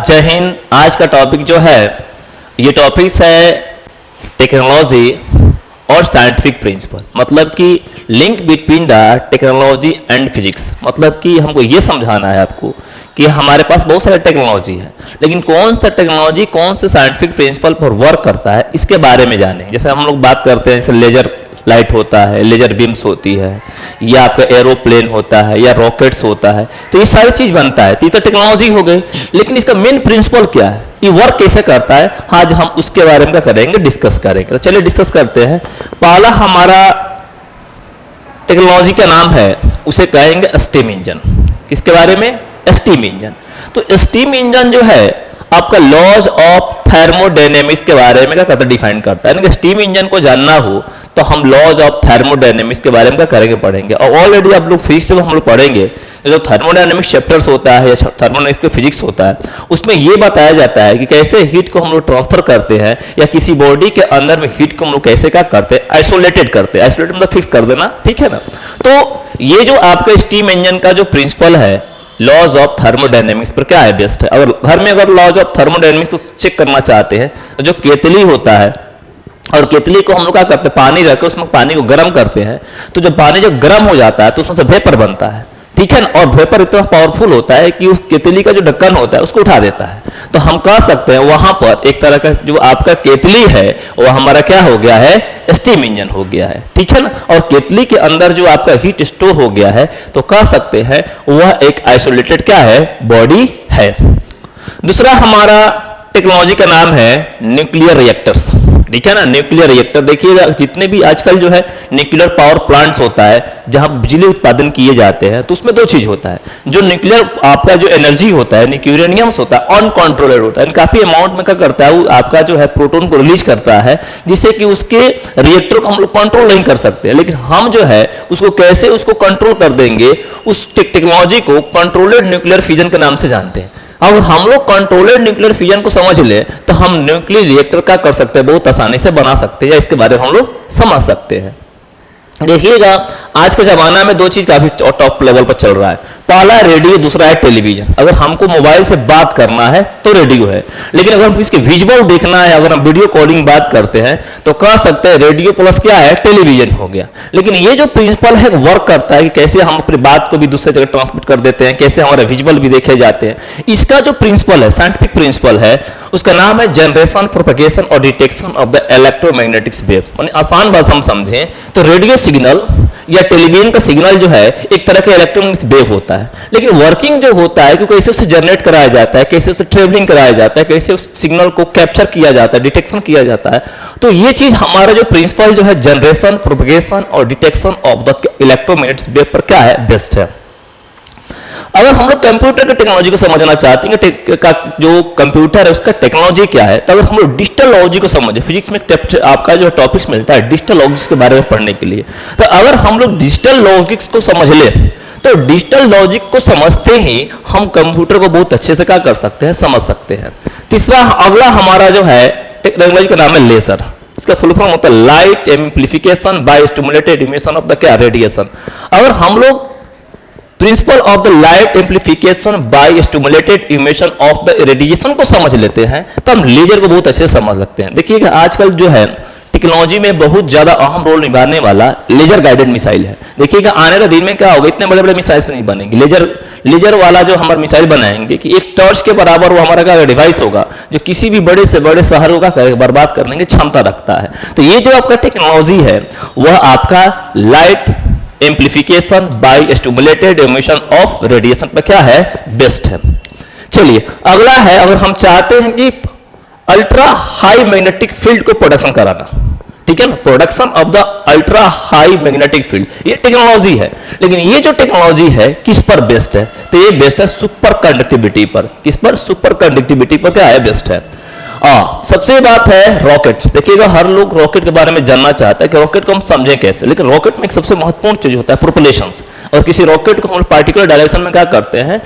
जय हिंद। आज का टॉपिक जो है ये टॉपिक्स है टेक्नोलॉजी और साइंटिफिक प्रिंसिपल, मतलब कि link between the technology and physics. मतलब कि हमको ये समझाना है आपको कि हमारे पास बहुत सारे टेक्नोलॉजी है, लेकिन कौन सा टेक्नोलॉजी कौन से साइंटिफिक प्रिंसिपल पर वर्क करता है इसके बारे में जाने। जैसे हम लोग बात करते हैं, जैसे लेजर लाइट होता है, लेजर बीम्स होती है, या आपका एरोप्लेन होता है, या रॉकेट्स होता है, तो ये सारी चीज बनता है। तो ये तो टेक्नोलॉजी हो गई, लेकिन इसका मेन प्रिंसिपल क्या है, ये वर्क कैसे करता है, आज हम उसके बारे में क्या करेंगे, डिस्कस करेंगे। तो चलिए डिस्कस करते हैं। पहला हमारा टेक्नोलॉजी का नाम है, उसे कहेंगे स्टीम इंजन। किसके बारे में? Steam engine. तो स्टीम इंजन जो है आपका लॉज ऑफ थर्मोडायनेमिक्स के बारे में क्या करता है, डिफाइन करता है। यानी कि स्टीम इंजन को जानना हो तो हम लॉज ऑफ थर्मोडायनेमिक्स के बारे में क्या करेंगे, पढ़ेंगे। और ऑलरेडी आप लोग फिजिक्स जब हम लोग पढ़ेंगे, जो थर्मोडायनेमिक्स चैप्टर्स होता है या थर्मोडायनेमिक्स के फिजिक्स होता है, उसमें ये बताया जाता है कि कैसे हीट को हम लोग ट्रांसफर करते हैं, या किसी बॉडी के अंदर में हीट को हम लोग कैसे क्या करते हैं, आइसोलेटेड करते हैं। आइसोलेटेड मतलब फिक्स कर देना, ठीक है ना। तो ये जो आपका स्टीम इंजन का जो प्रिंसिपल है, लॉज ऑफ थर्मोडायनेमिक्स पर क्या है, बेस्ट है। अगर घर में अगर लॉज ऑफ थर्मोडायनेमिक्स तो चेक करना चाहते हैं, तो जो केतली होता है, और केतली को हम लोग क्या करते हैं, पानी रख के उसमें पानी को गर्म करते हैं। तो जब पानी जब गर्म हो जाता है तो उसमें से वेपर बनता है, ठीक है ना। और वेपर इतना पावरफुल होता है कि उस केतली का जो ढक्कन होता है उसको उठा देता है। तो हम कह सकते हैं वहां पर एक तरह का जो आपका केतली है वो हमारा क्या हो गया है, स्टीम इंजन हो गया है, ठीक है ना। और केतली के अंदर जो आपका हीट स्टोर हो गया है, तो कह सकते हैं वह एक आइसोलेटेड क्या है, बॉडी है। दूसरा हमारा टेक्नोलॉजी का नाम है न्यूक्लियर रिएक्टर्स, ठीक है ना। न्यूक्लियर रिएक्टर देखिएगा, जितने भी आजकल जो है न्यूक्लियर पावर प्लांट्स होता है जहां बिजली उत्पादन किए जाते हैं, तो उसमें दो चीज होता है। जो न्यूक्लियर आपका जो एनर्जी होता है, न्यूक्लियनियम्स होता है, अनकंट्रोलेड होता है, काफी अमाउंट में क्या करता है, वो आपका जो है प्रोटॉन को रिलीज करता है, जिससे कि उसके रिएक्टर को हम लोग कंट्रोल नहीं कर सकते। लेकिन हम जो है उसको कैसे उसको कंट्रोल कर देंगे, उस टेक्नोलॉजी को कंट्रोलेड न्यूक्लियर फ्यूजन के नाम से जानते हैं। अगर हम लोग कंट्रोलेड न्यूक्लियर फ्यूजन को समझ ले तो हम न्यूक्लियर रिएक्टर क्या कर सकते हैं, बहुत आसानी से बना सकते हैं, या इसके बारे में हम लोग समझ सकते हैं। देखिएगा आज के जमाना में दो चीज काफी टॉप लेवल पर चल रहा है। पहला है रेडियो, दूसरा है टेलीविजन। अगर हमको मोबाइल से बात करना है तो रेडियो है, लेकिन अगर हम इसके विजुअल देखना है, अगर हम वीडियो कॉलिंग बात करते हैं तो कह सकते हैं रेडियो प्लस क्या है, टेलीविजन हो गया। लेकिन ये जो प्रिंसिपल है वर्क करता है कि कैसे हम अपनी बात को भी दूसरे जगह ट्रांसमिट कर देते हैं, कैसे हमारे विजुअल भी देखे जाते हैं। इसका जो प्रिंसिपल है, साइंटिफिक प्रिंसिपल है, उसका नाम है जनरेशन, प्रोपगेशन और detection of the electromagnetic wave. आसान भाषा हम समझें तो रेडियो सिग्नल या टेलीविजन का सिग्नल जो है एक तरह का इलेक्ट्रोमैग्नेटिक वेव होता है, लेकिन वर्किंग जो होता है कि कैसे उसे जनरेट कराया जाता है, कैसे उसे ट्रेवलिंग कराया जाता है, कैसे उस सिग्नल को कैप्चर किया जाता है, डिटेक्शन किया जाता है। तो ये चीज हमारा जो प्रिंसिपल जो है जनरेशन, प्रोपगेशन और detection of the electromagnetic wave पर क्या है, बेस्ट है। अगर हम लोग कंप्यूटर की टेक्नोलॉजी को समझना चाहते हैं कि जो कंप्यूटर है उसका टेक्नोलॉजी क्या है, तो अगर हम लोग डिजिटल लॉजिक को समझे, फिजिक्स में आपका जो टॉपिक्स मिलता है डिजिटल लॉजिक्स के बारे में पढ़ने के लिए, तो अगर हम लोग डिजिटल लॉजिक्स को समझ ले तो डिजिटल लॉजिक को समझते ही हम कंप्यूटर को बहुत अच्छे से क्या कर सकते हैं, समझ सकते हैं। तीसरा अगला हमारा जो है टेक्नोलॉजी का नाम है लेजर। इसका फुल फॉर्म होता है light amplification by stimulated emission of the क्या, रेडिएशन। अगर हम लोग principle of the light amplification by stimulated emission of the radiation को समझ लेते हैं तो हम लेजर को बहुत अच्छे से समझ सकते हैं। देखिएगा आजकल जो है टेक्नोलॉजी में बहुत ज्यादा अहम रोल निभाने वाला लेजर गाइडेड मिसाइल है। देखिएगा आने वाले दिन में क्या होगा, इतने बड़े बड़े मिसाइल नहीं बनेंगे, लेजर वाला जो हमारा मिसाइल बनाएंगे कि एक टॉर्च के बराबर वो हमारा क्या डिवाइस होगा जो किसी भी बड़े से बड़े शहरों का बर्बाद करने की क्षमता रखता है। तो ये जो आपका टेक्नोलॉजी है वह आपका light amplification by stimulated emission of radiation पर क्या है, बेस्ट है। चलिए अगला है, अगर हम चाहते हैं कि अल्ट्रा हाई मैग्नेटिक फील्ड को प्रोडक्शन कराना, ठीक है ना, production of the ultra high magnetic field, ये टेक्नोलॉजी है। लेकिन ये जो टेक्नोलॉजी है किस पर बेस्ट है, तो ये बेस्ट है सुपर कंडक्टिविटी पर। किस पर? सुपर कंडक्टिविटी पर क्या है, बेस्ट है। सबसे बात है रॉकेट। देखिएगा हर लोग रॉकेट के बारे में जानना चाहता है कि रॉकेट को हम समझें कैसे, लेकिन रॉकेट में एक सबसे महत्वपूर्ण चीज होता है प्रोपल्शन। और किसी रॉकेट को हम पार्टिकुलर डायरेक्शन में क्या करते हैं,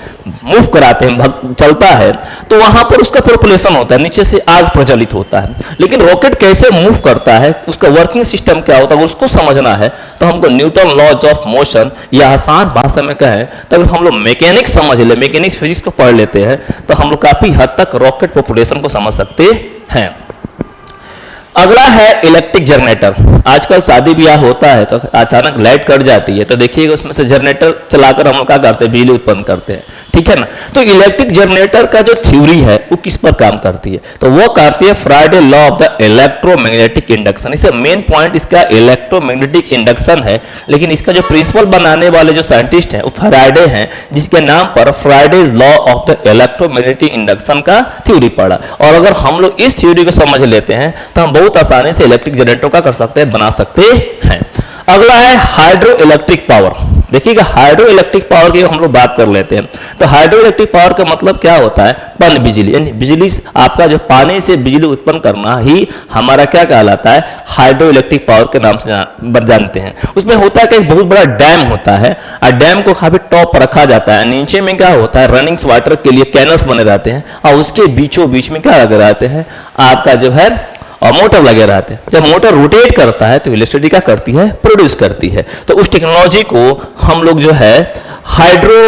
मूव कराते हैं, चलता है, तो वहां पर उसका प्रोपल्शन होता है, नीचे से आग प्रज्वलित होता है। लेकिन रॉकेट कैसे मूव करता है, उसका वर्किंग सिस्टम क्या होता है, उसको समझना है तो हमको न्यूटन लॉज ऑफ मोशन, या आसान भाषा में कहें तो अगर हम लोग मैकेनिक्स समझ ले, मैकेनिक्स फिजिक्स को पढ़ लेते हैं, तो हम लोग काफी हद तक रॉकेट पॉपुलेशन को समझ सकते हैं। अगला है इलेक्ट्रिक जनरेटर। आजकल शादी ब्याह होता है तो अचानक लाइट कट जाती है, तो देखिएगा उसमें से जनरेटर चलाकर हम लोग क्या करते हैं, बिजली उत्पन्न करते हैं, ठीक है ना। तो इलेक्ट्रिक जनरेटर का जो थ्योरी है वो किस पर काम करती है, तो वो करती है Friday law of the electromagnetic induction. इसे मेन पॉइंट इसका इलेक्ट्रोमैग्नेटिक इंडक्शन है, लेकिन इसका जो प्रिंसिपल बनाने वाले जो साइंटिस्ट हैं वो फ्राइडे हैं, जिसके नाम पर Friday law of the electromagnetic induction का थ्योरी पड़ा। और अगर हम लोग इस थ्योरी को समझ लेते हैं तो हम बहुत आसानी से इलेक्ट्रिक जनरेटर का कर सकते हैं, बना सकते हैं। अगला है हाइड्रो इलेक्ट्रिक पावर। देखिएगा हाइड्रो इलेक्ट्रिक पावर की हम लोग बात कर लेते हैं, तो हाइड्रो इलेक्ट्रिक पावर का मतलब क्या होता है, पन बिजली, यानी बिजली आपका जो पानी से बिजली उत्पन्न करना ही हमारा क्या कहलाता है, हाइड्रो इलेक्ट्रिक पावर के नाम से जानते हैं। उसमें होता है कि एक बहुत बड़ा डैम होता है और डैम को काफी टॉप पर रखा जाता है, नीचे में क्या होता है, रनिंग वाटर के लिए कैनल्स बने रहते हैं और उसके बीचों बीच में क्या लगे रहते हैं, आपका जो है और मोटर लगे रहते हैं। जब मोटर रोटेट करता है तो इलेक्ट्रिसिटी क्या करती है, प्रोड्यूस करती है। तो उस टेक्नोलॉजी को हम लोग जो है हाइड्रो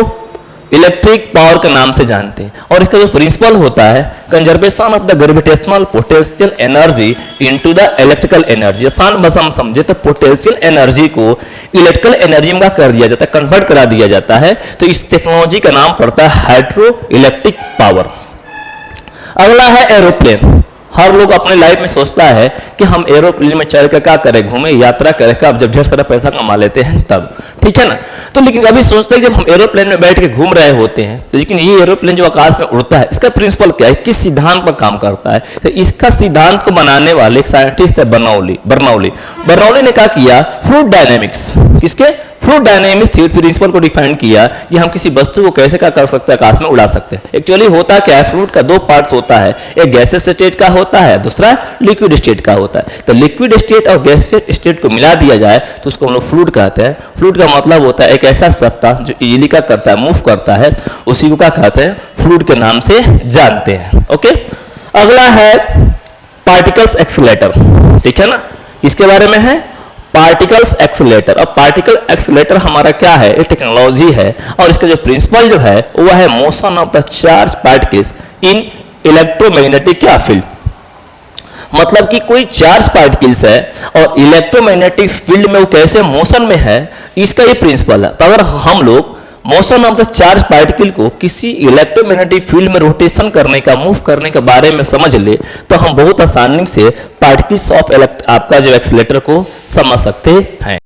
इलेक्ट्रिक पावर के नाम से जानते हैं। और इसका जो प्रिंसिपल होता है, conservation of the gravitational potential energy into the electrical energy. आसान भाषा में समझे तो पोटेंशियल एनर्जी को इलेक्ट्रिकल एनर्जी में कर दिया जाता है, कन्वर्ट करा दिया जाता है। तो इस टेक्नोलॉजी का नाम पड़ता है हाइड्रो इलेक्ट्रिक पावर। अगला है एरोप्लेन। हर लोग अपने लाइफ में सोचता है कि हम एरोप्लेन में चढ़ कर क्या करें, घूमे, यात्रा करें, कब जब ढेर सारा पैसा कमा लेते हैं तब, ठीक है ना। तो लेकिन अभी सोचते हैं कि हम एरोप्लेन में बैठ के घूम रहे होते हैं, लेकिन ये एरोप्लेन जो आकाश में उड़ता है इसका प्रिंसिपल क्या है, किस सिद्धांत पर काम करता है, तो इसका सिद्धांत को बनाने वाले एक साइंटिस्ट है बर्नौली ने क्या किया, फ्लूइड डायनेमिक्स, किसके, फ्लूइड डायनेमिक्स प्रिंसिपल को डिफाइन किया कि हम किसी वस्तु को कैसे क्या कर सकते हैं, आकाश में उड़ा सकते हैं। एक्चुअली होता क्या है, फ्लूइड का दो पार्ट्स होता है, एक गैसेस स्टेट का होता है, दूसरा लिक्विड स्टेट का होता है। तो लिक्विड स्टेट और गैसेस स्टेट को मिला दिया जाए तो उसको हम लोग फ्लूइड कहते हैं। फ्लूइड का मतलब होता है एक ऐसा सत्ता जो इजीली क्या करता है, मूव करता है, उसी को क्या कहते हैं, फ्लूइड के नाम से जानते हैं। ओके, अगला है पार्टिकल्स एक्सीलरेटर, ठीक है ना, इसके बारे में है पार्टिकल्स एक्सीलरेटर। अब पार्टिकल एक्सीलरेटर हमारा क्या है, एक टेक्नोलॉजी है और इसका जो प्रिंसिपल जो है वह है motion of the charge particles in electromagnetic क्या फील्ड। मतलब कि कोई चार्ज पार्टिकल्स है और इलेक्ट्रोमैग्नेटिक फील्ड में वो कैसे मोशन में है, इसका ये प्रिंसिपल है। तो अगर हम लोग motion of the charge particle को किसी इलेक्ट्रोमैग्नेटिक फील्ड में रोटेशन करने का, मूव करने के बारे में समझ ले तो हम बहुत आसानी से पार्टिकल्स ऑफ आपका जो एक्सीलरेटर को समझ सकते हैं।